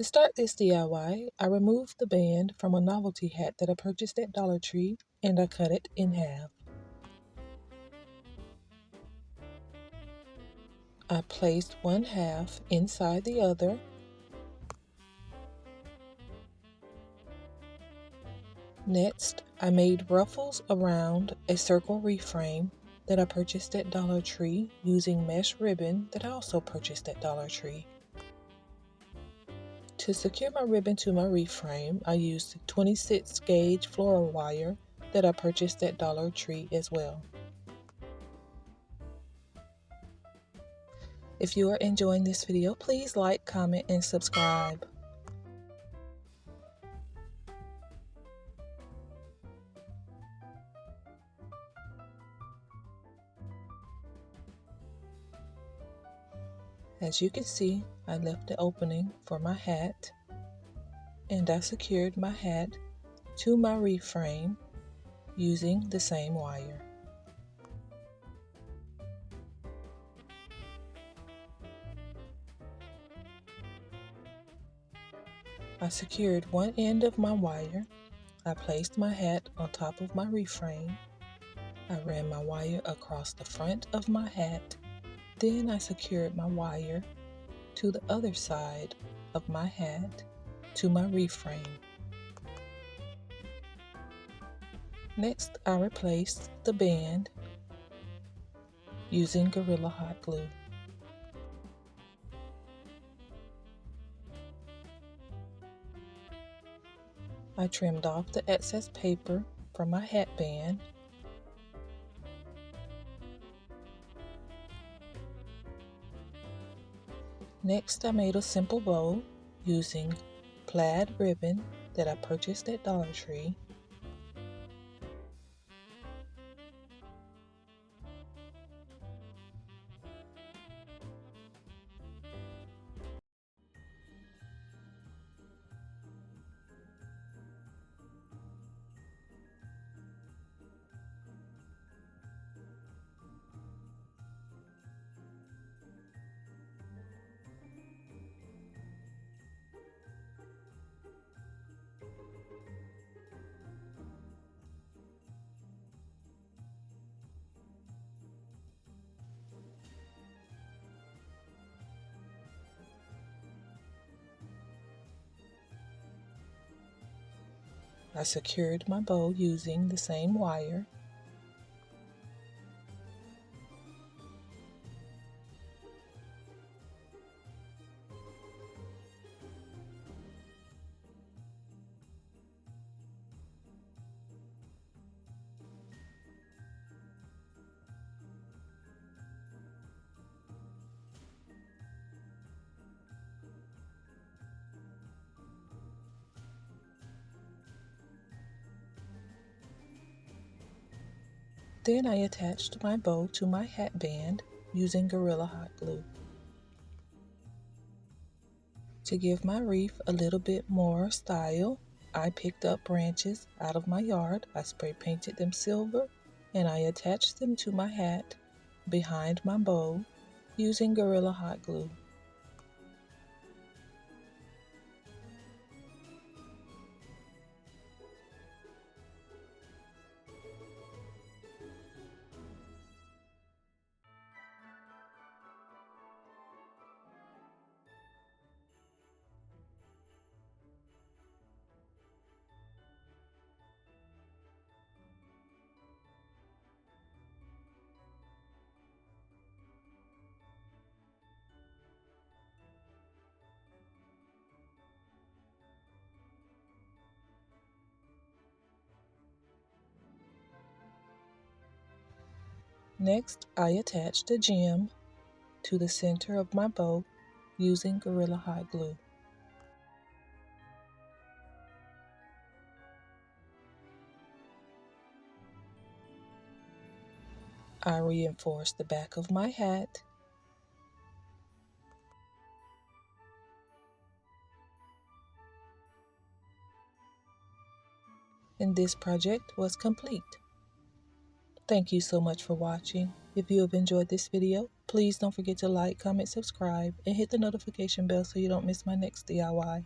To start this DIY, I removed the band from a novelty hat that I purchased at Dollar Tree and I cut it in half. I placed one half inside the other. Next, I made ruffles around a circle reframe that I purchased at Dollar Tree using mesh ribbon that I also purchased at Dollar Tree. To secure my ribbon to my reframe, I used 26 gauge floral wire that I purchased at Dollar Tree as well. If you are enjoying this video, please like, comment, and subscribe. As you can see, I left the opening for my hat, and I secured my hat to my reframe using the same wire. I secured one end of my wire. I placed my hat on top of my reframe. I ran my wire across the front of my hat. Then I secured my wire to the other side of my hat to my reframe. Next, I replaced the band using Gorilla Hot Glue. I trimmed off the excess paper from my hat band. Next, I made a simple bow using plaid ribbon that I purchased at Dollar Tree. I secured my bow using the same wire. Then I attached my bow to my hat band using Gorilla Hot Glue. To give my wreath a little bit more style, I picked up branches out of my yard. I spray painted them silver and I attached them to my hat behind my bow using Gorilla Hot Glue. Next, I attached a gem to the center of my bow using Gorilla Hot Glue. I reinforced the back of my hat. And this project was complete. Thank you so much for watching. If you have enjoyed this video, please don't forget to like, comment, subscribe, and hit the notification bell so you don't miss my next DIY.